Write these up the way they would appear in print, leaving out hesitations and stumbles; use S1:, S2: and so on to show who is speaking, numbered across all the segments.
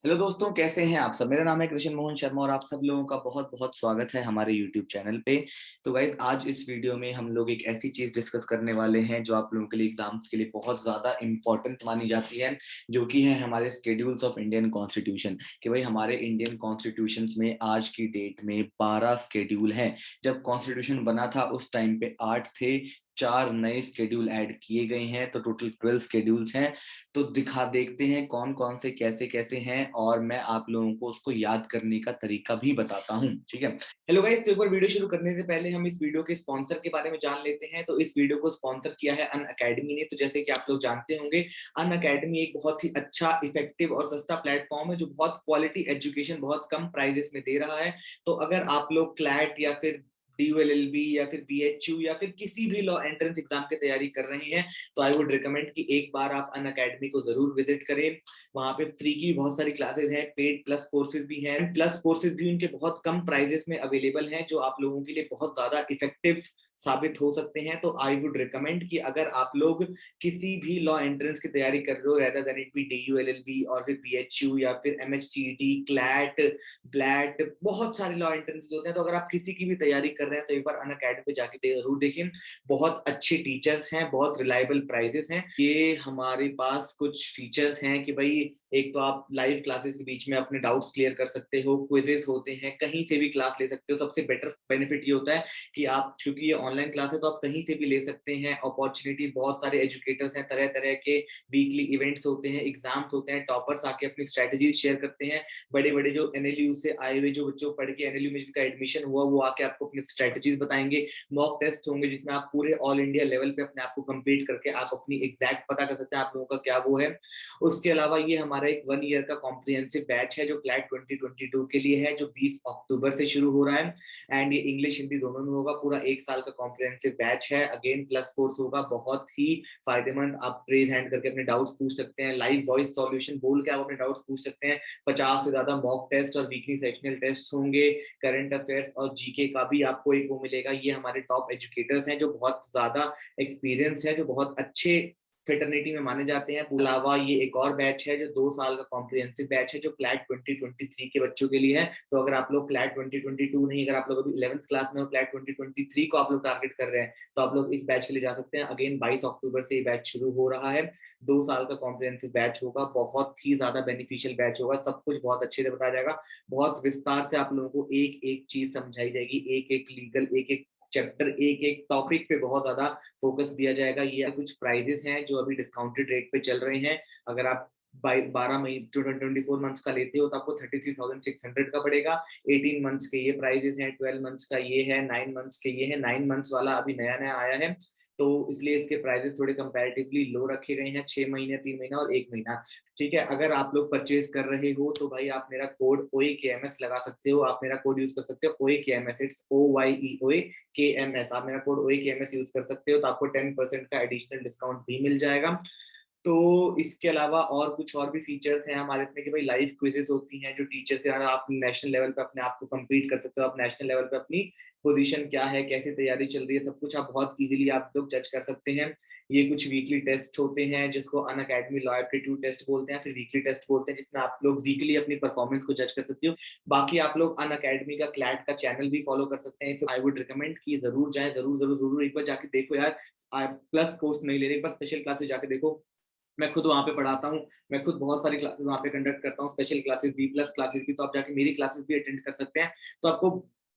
S1: Hello दोस्तों, कैसे हैं आप सब। मेरा नाम है कृष्ण मोहन शर्मा और आप सब लोगों का बहुत बहुत स्वागत है हमारे यूट्यूब चैनल पे। तो गाइस, आज इस वीडियो में हम लोग एक ऐसी चीज डिस्कस करने वाले हैं जो आप लोगों के लिए एग्जाम्स के लिए बहुत ज्यादा इंपॉर्टेंट मानी जाती है, जो कि है हमारे स्केड्यूल्स ऑफ इंडियन कॉन्स्टिट्यूशन। कि भाई हमारे इंडियन कॉन्स्टिट्यूशन में आज की डेट में 12 स्केड्यूल हैं। जब कॉन्स्टिट्यूशन बना था उस टाइम पे 8 थे, 4 नए स्केड्यूल ऐड किए गए हैं, तो टोटल 12 स्केड्यूल्स हैं। तो देखते हैं कौन कौन से कैसे कैसे हैं, और मैं आप लोगों को उसको याद करने का तरीका भी बताता हूँ। ठीक है। हेलो गाइस, तो एक बार वीडियो शुरू करने से पहले हम इस वीडियो के स्पॉन्सर के बारे में जान लेते हैं। तो इस वीडियो को स्पॉन्सर किया है अन अकेडमी ने। तो जैसे कि आप लोग जानते होंगे, अन अकेडमी एक बहुत ही अच्छा, इफेक्टिव और सस्ता प्लेटफॉर्म है जो बहुत क्वालिटी एजुकेशन बहुत कम प्राइजेस में दे रहा है। तो अगर आप लोग क्लैट या फिर DULLB या फिर BHU या फिर किसी भी लॉ एंट्रेंस एग्जाम की तैयारी कर रहे हैं, तो आई वुड रिकमेंड कि एक बार आप अन अकेडमी को जरूर विजिट करें। वहां पे फ्री की बहुत सारी क्लासेस हैं, पेड प्लस कोर्सेज भी हैं, प्लस कोर्सेज भी उनके बहुत कम प्राइजेस में अवेलेबल हैं, जो आप लोगों के लिए बहुत ज्यादा इफेक्टिव साबित हो सकते हैं। तो आई वुड रिकमेंड कि अगर आप लोग किसी भी लॉ एंट्रेंस की तैयारी कर रहे हो, rather than it be DULLB और फिर BHU या फिर MHCET, क्लैट, ब्लैट, बहुत सारे लॉ एंट्रेंसेस होते हैं। तो अगर आप किसी की भी तैयारी कर रहे हैं तो एक बार अन अकेडमी पे जाके जरूर देखें। बहुत अच्छे टीचर्स हैं, बहुत रिलायबल प्राइजेस हैं। ये हमारे पास कुछ फीचर्स हैं कि भाई, एक तो आप लाइव क्लासेस के बीच में अपने डाउट्स क्लियर कर सकते हो, क्विजेस होते हैं, कहीं से भी क्लास ले सकते हो। सबसे बेटर बेनिफिट ये होता है कि आप, क्योंकि ये ऑनलाइन क्लास है, तो आप कहीं से भी ले सकते हैं। अपॉर्चुनिटी, बहुत सारे एजुकेटर्स हैं, तरह तरह के वीकली इवेंट्स होते हैं, एग्जाम्स होते हैं, टॉपर्स आके अपनी स्ट्रेटेजीज शेयर करते हैं। बड़े बड़े जो NLU से आए हुए जो बच्चों पढ़ के NLU में जिनका एडमिशन हुआ, वो आके आपको अपनी स्ट्रेटेजीज बताएंगे। मॉक टेस्ट होंगे जिसमें आप पूरे ऑल इंडिया लेवल पे अपने आप को कंप्लीट करके आप अपनी एग्जैक्ट पता कर सकते हैं आप लोगों का क्या वो है। उसके अलावा ये हमारा एक 1 ईयर का कॉम्प्रिहेंसिव बैच है जो क्लैट 2022 के लिए है, जो 20 अक्टूबर से शुरू हो रहा है। एंड ये इंग्लिश हिंदी दोनों में होगा। पूरा 1 साल का कॉम्प्रिहेंसिव बैच है। अगेन प्लस कोर्स होगा, बहुत ही फायदेमंद। आप रेज हैंड करके अपने डाउट्स पूछ सकते हैं, लाइव वॉइस सॉल्यूशन बोल के आप अपने डाउट्स पूछ सकते हैं। 50 से ज्यादा मॉक टेस्ट और वीकली सेक्शनल टेस्ट होंगे। करंट अफेयर्स और जीके का भी आपको एक वो मिलेगा। ये हमारे टॉप एजुकेटर्स हैं जो बहुत ज्यादा एक्सपीरियंस है, जो बहुत अच्छे फेटर्निटी में माने जाते हैं। अलावा ये एक और बैच है जो 2 साल का कॉम्प्रिहेंसिव बैच है, जो क्लैट 2023 के बच्चों के लिए है। तो अगर आप लोग क्लैट 2022 नहीं, अगर आप लोग अभी 11th क्लास में हो, क्लैट 2023 को आप लोग टारगेट कर रहे हैं, तो आप लोग इस बैच के लिए जा सकते हैं। अगेन 22 अक्टूबर से ये बैच शुरू हो रहा है। 2 साल का कॉम्प्रिहेंसिव बैच होगा, बहुत ही ज्यादा बेनिफिशियल बैच होगा। सब कुछ बहुत अच्छे से बताया जाएगा, बहुत विस्तार से आप लोगों को एक एक चीज समझाई जाएगी, एक एक लीगल, एक एक चैप्टर, एक एक टॉपिक पे बहुत ज्यादा फोकस दिया जाएगा। ये कुछ प्राइजेस हैं जो अभी डिस्काउंटेड रेट पे चल रहे हैं। अगर आप 12 महीने 24 मंथ्स का लेते हो तो आपको 33,600 का पड़ेगा। 18 मंथ्स के ये प्राइजेस हैं, 12 मंथ्स का ये है, 9 मंथ्स के ये है। 9 मंथ्स वाला अभी नया नया आया है, तो इसलिए इसके प्राइजेस थोड़े कंपैरेटिवली लो रखे गए हैं। 6 महीने, 3 महीना और 1 महीना। ठीक है। अगर आप लोग परचेज कर रहे हो तो भाई आप मेरा कोड OAKMS लगा सकते हो। आप मेरा कोड यूज कर सकते हो OAKMS, इट्स OYEOAKMS। आप मेरा कोड OAKMS यूज कर सकते हो, तो आपको 10% का एडिशनल डिस्काउंट भी मिल जाएगा। तो इसके अलावा और कुछ और भी फीचर्स हैं हमारे इसमें कि भाई लाइव क्विजेस होती हैं जो टीचर से आप नेशनल लेवल पे अपने आप को कंप्लीट कर सकते हो। आप नेशनल लेवल पे अपनी पोजीशन क्या है, कैसी तैयारी चल रही है, सब कुछ आप बहुत इजीली आप लोग जज कर सकते हैं। ये कुछ वीकली टेस्ट होते हैं जिसको अन अकेडमी लॉ एप्टीट्यूड टेस्ट बोलते हैं, फिर वीकली टेस्ट बोलते हैं, जिसमें आप लोग वीकली अपनी परफॉर्मेंस को जज कर सकते हो। बाकी आप लोग अन अकेडमी का क्लैट का चैनल भी फॉलो कर सकते हैं। तो आई वुड रिकमेंड कि जरूर जाए, जरूर जरूर जरूर एक बार जाके देखो यार। प्लस कोर्स नहीं ले रहे, एक बार स्पेशल क्लासेस जाके देखो। मैं खुद वहाँ पे पढ़ाता हूँ, मैं खुद बहुत सारी क्लासेस वहाँ पे कंडक्ट करता हूँ, स्पेशल क्लासेस भी, प्लस क्लासेस भी। तो आप जाके मेरी क्लासेस भी अटेंड कर सकते हैं, तो आपको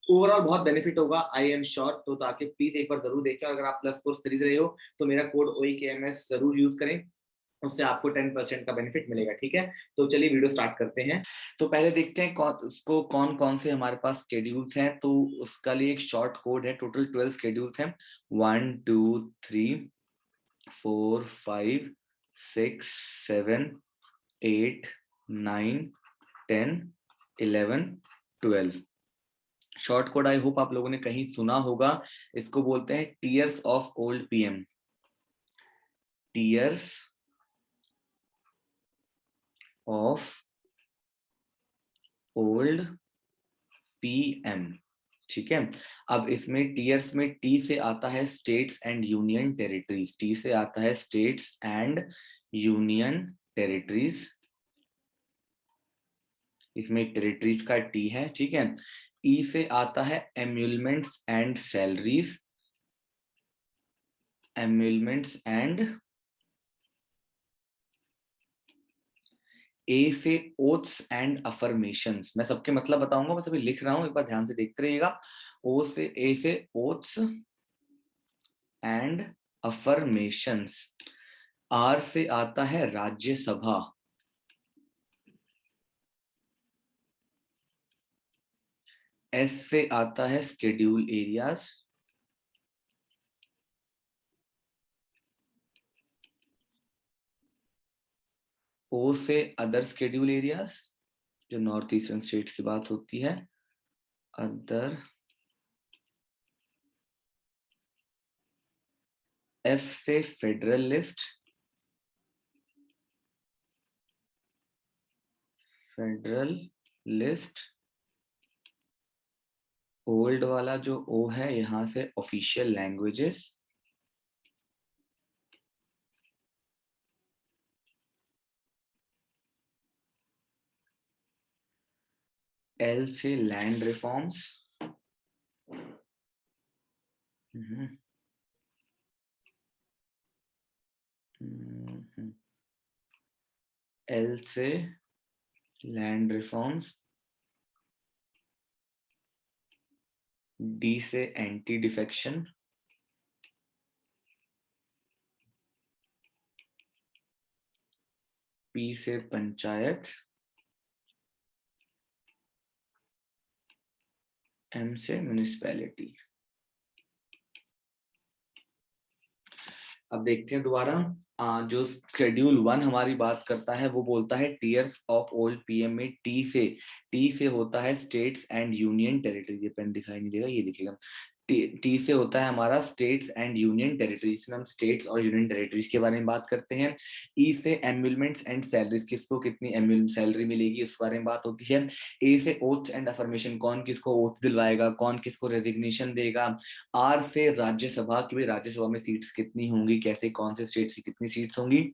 S1: ओवरऑल बहुत बेनिफिट होगा, आई एम श्योर। तो ताकि प्लीज एक बार जरूर देखें। अगर आप प्लस कोर्स खरीद रहे हो तो मेरा कोड OAKMS जरूर यूज करें, उससे आपको 10% का बेनिफिट मिलेगा। ठीक है। तो चलिए वीडियो स्टार्ट करते हैं। तो पहले देखते हैं कौन कौन से हमारे पास स्केड्यूल्स हैं। तो उसका लिए एक शॉर्ट कोड है। टोटल 12 स्केड्यूल्स हैं, 1 2 3 4 5 6 7 8 9 10 11 12। शॉर्ट कोड आई होप आप लोगों ने कहीं सुना होगा। इसको बोलते हैं tears of old PM। Tears of old PM। ठीक है। अब इसमें टीयर्स में टी से आता है states and union territories, T से आता है स्टेट्स एंड यूनियन टेरिटरीज। इसमें टेरिटरीज का टी है, ठीक है। ई से आता है एम्यूलमेंट्स एंड सैलरीज, एम्यूलमेंट्स एंड, ए से ओथ्स एंड अफर्मेशंस। मैं सबके मतलब बताऊंगा, मैं सभी लिख रहा हूं, एक बार ध्यान से देखते रहिएगा। ओ से ए से ओथ्स एंड अफर्मेशंस। आर से आता है राज्यसभा, एस से आता है स्केड्यूल एरियाज, ओ से अदर स्केड्यूल एरियाज, जो नॉर्थ ईस्टर्न स्टेट्स की बात होती है, अदर। एफ से federal list, federal list. Old वाला जो ओ है यहां से ऑफिशियल लैंग्वेजेस, एल से लैंड रिफॉर्म्स, एल से लैंड रिफॉर्म्स। डी से एंटी डिफेक्शन, पी से पंचायत, एम से म्युनिसिपैलिटी। अब देखते हैं दोबारा। जो शेड्यूल 1 हमारी बात करता है वो बोलता है टीयर्स ऑफ ओल्ड पीएम में टी से होता है स्टेट्स एंड यूनियन टेरिटरीज। ये पेन दिखाई नहीं देगा, ये दिखेगा। टी से होता है हमारा स्टेट्स एंड यूनियन टेरिटरीज, हम स्टेट्स और यूनियन टेरिटरीज के बारे में बात करते हैं। ई से एम्यूलमेंट्स एंड सैलरीज, किसको कितनी एम्यूल सैलरी मिलेगी उस बारे में बात होती है। ए से ओथ्स एंड अफर्मेशन, कौन किसको ओथ दिलवाएगा, कौन किसको रेजिग्नेशन देगा। आर से राज्यसभा की, भाई राज्यसभा में सीट्स कितनी होंगी, कैसे कौन से स्टेट से कितनी सीट्स होंगी।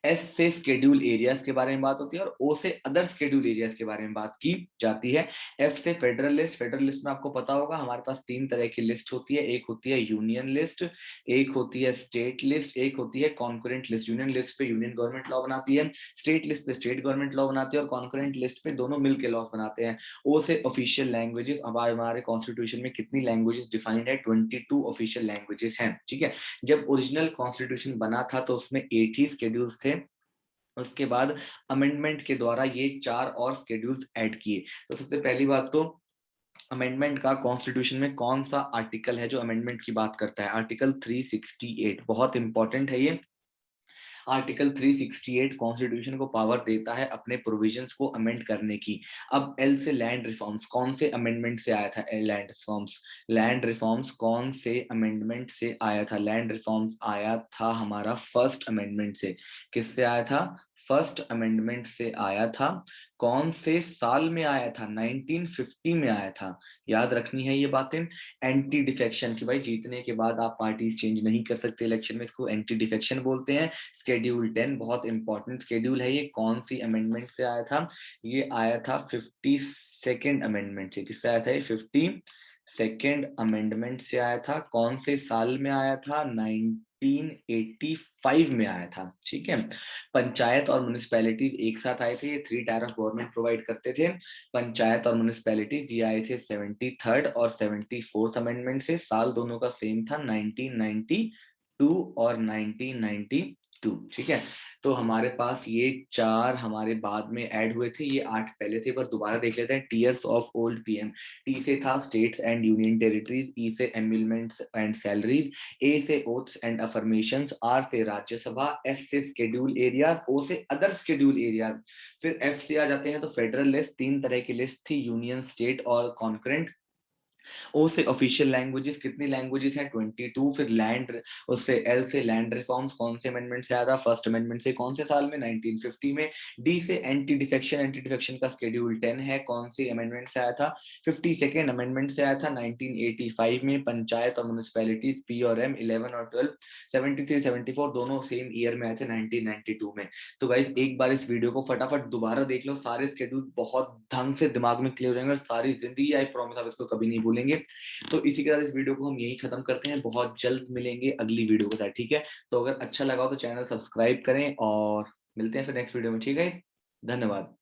S1: एस से स्केड्यूल एरियाज के बारे में बात होती है और ओ से अदर स्केड्यूल एरियाज के बारे में बात की जाती है। एफ से फेडरल लिस्ट, फेडरल लिस्ट में आपको पता होगा हमारे पास 3 तरह की लिस्ट होती है, एक होती है यूनियन लिस्ट, एक होती है स्टेट लिस्ट, एक होती है कॉन्करेंट लिस्ट। यूनियन लिस्ट पे यूनियन गवर्नमेंट लॉ बनाती है, स्टेट लिस्ट पे स्टेट गवर्नमेंट लॉ बनाती है और कॉन्करेंट लिस्ट पे दोनों मिलकर लॉ बनाते हैं। ओ से ऑफिशियल लैंग्वेजेस, अब हमारे कॉन्स्टिट्यूशन में कितनी लैंग्वेजेस डिफाइंड है, 22 ऑफिशियल लैंग्वेजेस हैं, ठीक है। जब ओरिजिनल कॉन्स्टिट्यूशन बना था तो उसमें 8 ही स्केड्यूल्स थे, उसके बाद अमेंडमेंट के द्वारा ये 4 और स्केड्यूल्स ऐड किए। तो सबसे पहली बात तो अमेंडमेंट का कॉन्स्टिट्यूशन में कौन सा आर्टिकल है जो अमेंडमेंट की बात करता है, आर्टिकल 368, बहुत इंपॉर्टेंट है ये। आर्टिकल 368 कॉन्स्टिट्यूशन को पावर देता है अपने प्रोविजंस को अमेंड करने की। अब एल से लैंड रिफॉर्म्स, कौन से अमेंडमेंट से आया था लैंड रिफॉर्म्स, लैंड रिफॉर्म्स कौन से अमेंडमेंट से आया था, लैंड रिफॉर्म्स आया था हमारा फर्स्ट अमेंडमेंट से। किससे आया था, फर्स्ट अमेंडमेंट से आया था। कौन से साल में आया था, 1950 में आया था, याद रखनी है ये बातें। एंटी डिफेक्शन की, भाई जीतने के बाद आप पार्टीज चेंज नहीं कर सकते इलेक्शन में, इसको एंटी डिफेक्शन बोलते हैं। शेड्यूल 10 बहुत इंपॉर्टेंट शेड्यूल है, ये कौन सी अमेंडमेंट से आया था, ये आया था 52nd अमेंडमेंट से। किससे आया था ये, 52nd अमेंडमेंट से आया था। कौन से साल में आया था, 1985 में आया था, ठीक है। पंचायत और म्युनिसिपैलिटीज एक साथ आए थे, ये 3 टायर ऑफ गवर्नमेंट प्रोवाइड करते थे। पंचायत और म्युनिसिपैलिटीज ये आए थे 73rd और 74th अमेंडमेंट से, साल दोनों का सेम था 1992 और 1992, ठीक है। तो हमारे पास ये 4 हमारे बाद में ऐड हुए थे, ये 8 पहले थे, पर दोबारा देख लेते हैं। Tears of old PM, T से था स्टेट्स एंड यूनियन टेरिटरीज, ई से एम्यूलमेंट्स एंड सैलरीज, ए से ओथ्स एंड अफर्मेशंस, आर से राज्यसभा, एस से स्केड्यूल एरियाज, ओ से अदर स्केड्यूल एरियाज। फिर एफ से आ जाते हैं तो फेडरल लिस्ट, 3 तरह की लिस्ट थी, यूनियन, स्टेट और कॉन्करेंट। ओ से ऑफिशियल लैंग्वेजेस, कितनी लैंग्वेजेस हैं? 22। फिर लैंड, उससे एल से लैंड रिफॉर्म्स, कौन से अमेंडमेंट से आया था? फर्स्ट अमेंडमेंट से। कौन से साल में? 1950 में। डी से एंटी डिफेक्शन, एंटी डिफेक्शन का शेड्यूल 10 है, कौन से अमेंडमेंट से आया था? 52nd अमेंडमेंट से आया था 1985 में। पंचायत और म्युनिसिपैलिटीज, पी और एम 11 और 12, 73 74 दोनों सेम ईयर में आए थे 1992 में। तो गाइस एक बार इस वीडियो को फटाफट दोबारा देख लो, सारे स्केड्यूल बहुत ढंग से दिमाग में क्लियर हो जाएंगे और सारी जिंदगी, आई प्रॉमिस, आप इसको कभी नहीं भूलेंगे। तो इसी के साथ इस वीडियो को हम यही खत्म करते हैं, बहुत जल्द मिलेंगे अगली वीडियो के साथ, ठीक है? तो अगर अच्छा लगा हो तो चैनल सब्सक्राइब करें और मिलते हैं फिर नेक्स्ट वीडियो में, ठीक है? धन्यवाद।